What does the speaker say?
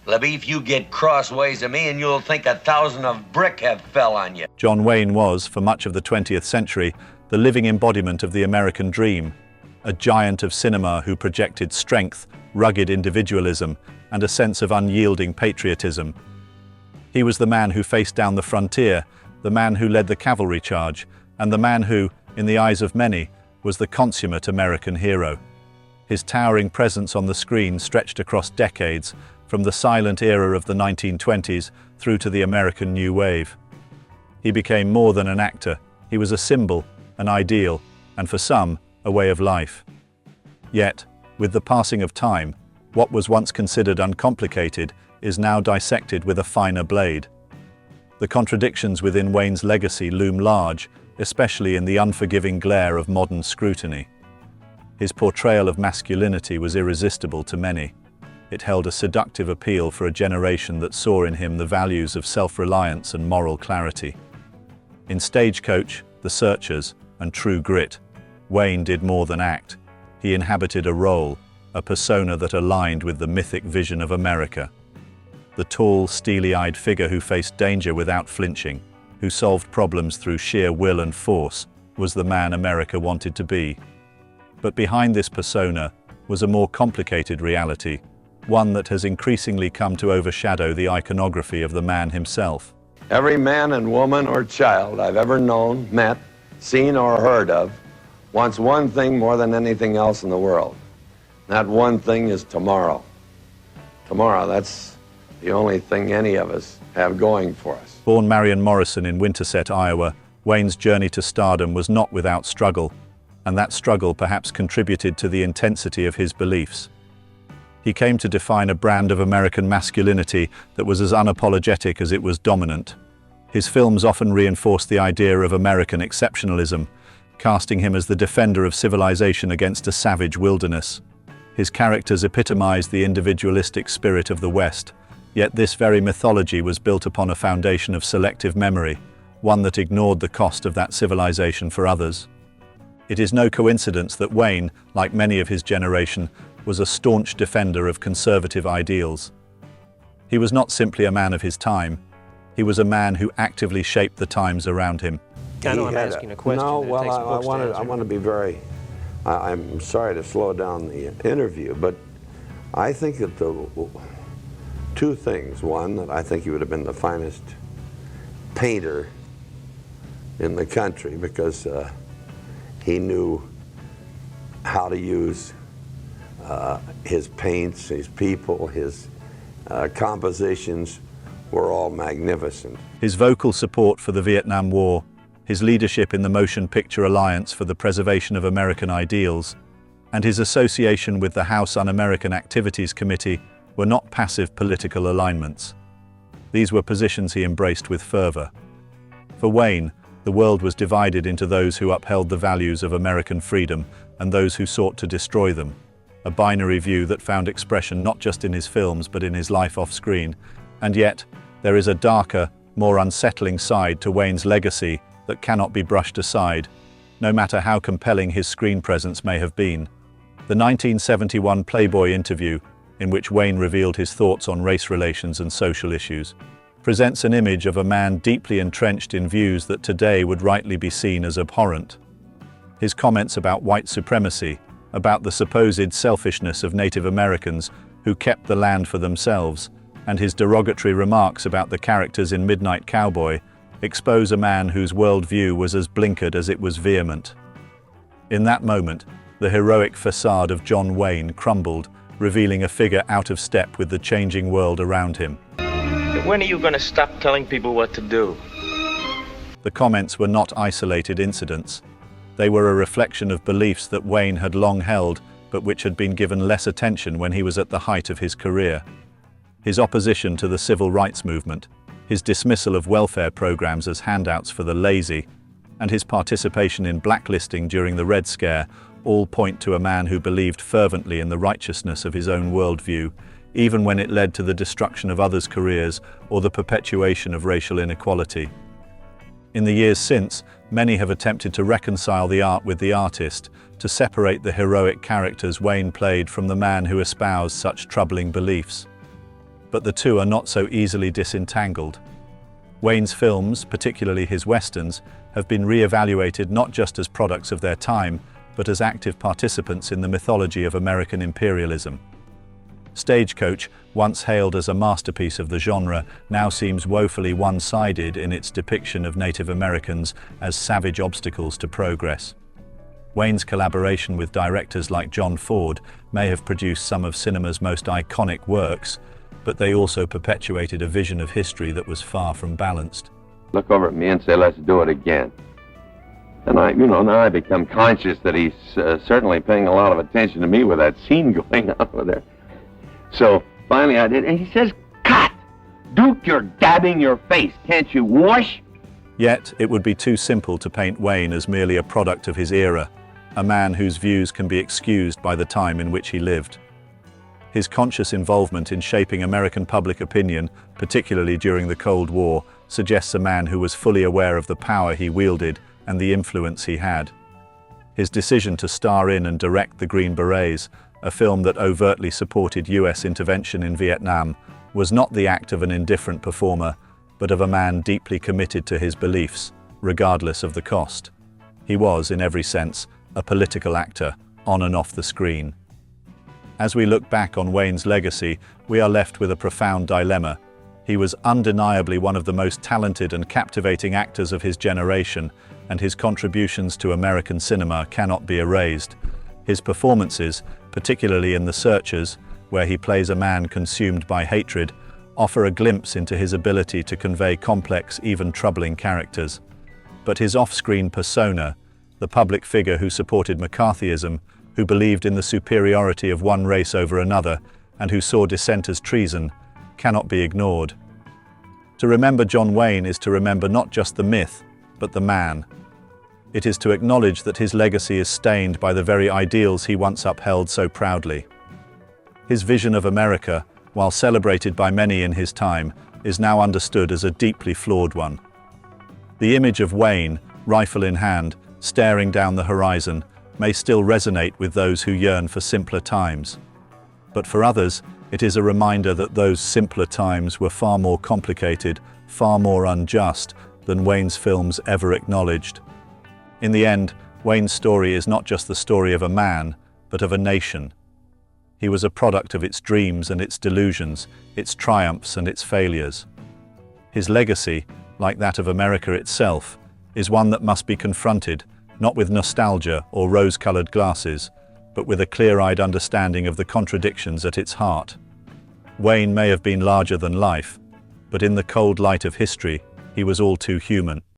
Libby, if you get crossways of me and you'll think 1,000 of brick have fell on you. John Wayne was, for much of the 20th century, the living embodiment of the American dream, a giant of cinema who projected strength, rugged individualism, and a sense of unyielding patriotism. He was the man who faced down the frontier, the man who led the cavalry charge, and the man who, in the eyes of many, was the consummate American hero. His towering presence on the screen stretched across decades, from the silent era of the 1920s through to the American New Wave. He became more than an actor. He was a symbol, an ideal, and for some, a way of life. Yet, with the passing of time, what was once considered uncomplicated is now dissected with a finer blade. The contradictions within Wayne's legacy loom large, especially in the unforgiving glare of modern scrutiny. His portrayal of masculinity was irresistible to many. It held a seductive appeal for a generation that saw in him the values of self-reliance and moral clarity. In Stagecoach, The Searchers, and True Grit, Wayne did more than act. He inhabited a role, a persona that aligned with the mythic vision of America. The tall, steely-eyed figure who faced danger without flinching, who solved problems through sheer will and force, was the man America wanted to be. But behind this persona was a more complicated reality, one that has increasingly come to overshadow the iconography of the man himself. Every man and woman or child I've ever known, met, seen, or heard of wants one thing more than anything else in the world. That one thing is tomorrow. Tomorrow, that's the only thing any of us have going for us. Born Marion Morrison in Winterset, Iowa, Wayne's journey to stardom was not without struggle, and that struggle perhaps contributed to the intensity of his beliefs. He came to define a brand of American masculinity that was as unapologetic as it was dominant. His films often reinforced the idea of American exceptionalism, casting him as the defender of civilization against a savage wilderness. His characters epitomized the individualistic spirit of the West, yet this very mythology was built upon a foundation of selective memory, one that ignored the cost of that civilization for others. It is no coincidence that Wayne, like many of his generation, was a staunch defender of conservative ideals. He was not simply a man of his time, he was a man who actively shaped the times around him. I know I'm asking a question. No, well, I want to be very, I'm sorry to slow down the interview, but I think that the two things. One, that I think he would have been the finest painter in the country because he knew how to use his paints, his people, his compositions were all magnificent. His vocal support for the Vietnam War, his leadership in the Motion Picture Alliance for the Preservation of American Ideals, and his association with the House Un-American Activities Committee were not passive political alignments. These were positions he embraced with fervor. For Wayne, the world was divided into those who upheld the values of American freedom and those who sought to destroy them, a binary view that found expression not just in his films but in his life off-screen. And yet, there is a darker, more unsettling side to Wayne's legacy that cannot be brushed aside, no matter how compelling his screen presence may have been. The 1971 Playboy interview, in which Wayne revealed his thoughts on race relations and social issues, presents an image of a man deeply entrenched in views that today would rightly be seen as abhorrent. His comments about white supremacy, about the supposed selfishness of Native Americans who kept the land for themselves, and his derogatory remarks about the characters in Midnight Cowboy expose a man whose worldview was as blinkered as it was vehement. In that moment, the heroic facade of John Wayne crumbled, revealing a figure out of step with the changing world around him. When are you going to stop telling people what to do? The comments were not isolated incidents. They were a reflection of beliefs that Wayne had long held, but which had been given less attention when he was at the height of his career. His opposition to the civil rights movement, his dismissal of welfare programs as handouts for the lazy, and his participation in blacklisting during the Red Scare all point to a man who believed fervently in the righteousness of his own worldview, even when it led to the destruction of others' careers or the perpetuation of racial inequality. In the years since, many have attempted to reconcile the art with the artist, to separate the heroic characters Wayne played from the man who espoused such troubling beliefs. but the two are not so easily disentangled. Wayne's films, particularly his westerns, have been re-evaluated not just as products of their time, but as active participants in the mythology of American imperialism. Stagecoach, once hailed as a masterpiece of the genre, now seems woefully one-sided in its depiction of Native Americans as savage obstacles to progress. Wayne's collaboration with directors like John Ford may have produced some of cinema's most iconic works, but they also perpetuated a vision of history that was far from balanced. Look over at me and say, let's do it again. And now I become conscious that he's certainly paying a lot of attention to me with that scene going on over there. So finally I did, and he says, cut! Duke, you're dabbing your face. Can't you wash? Yet, it would be too simple to paint Wayne as merely a product of his era, a man whose views can be excused by the time in which he lived. His conscious involvement in shaping American public opinion, particularly during the Cold War, suggests a man who was fully aware of the power he wielded and the influence he had. His decision to star in and direct The Green Berets, a film that overtly supported US intervention in Vietnam, was not the act of an indifferent performer, but of a man deeply committed to his beliefs, regardless of the cost. He was, in every sense, a political actor, on and off the screen. As we look back on Wayne's legacy, we are left with a profound dilemma. He was undeniably one of the most talented and captivating actors of his generation, and his contributions to American cinema cannot be erased. His performances, particularly in The Searchers, where he plays a man consumed by hatred, offer a glimpse into his ability to convey complex, even troubling characters. But his off-screen persona, the public figure who supported McCarthyism, who believed in the superiority of one race over another, and who saw dissent as treason, cannot be ignored. To remember John Wayne is to remember not just the myth, but the man. It is to acknowledge that his legacy is stained by the very ideals he once upheld so proudly. His vision of America, while celebrated by many in his time, is now understood as a deeply flawed one. The image of Wayne, rifle in hand, staring down the horizon, may still resonate with those who yearn for simpler times. But for others, it is a reminder that those simpler times were far more complicated, far more unjust than Wayne's films ever acknowledged. In the end, Wayne's story is not just the story of a man, but of a nation. He was a product of its dreams and its delusions, its triumphs and its failures. His legacy, like that of America itself, is one that must be confronted, not with nostalgia or rose-colored glasses, but with a clear-eyed understanding of the contradictions at its heart. Wayne may have been larger than life, but in the cold light of history, he was all too human.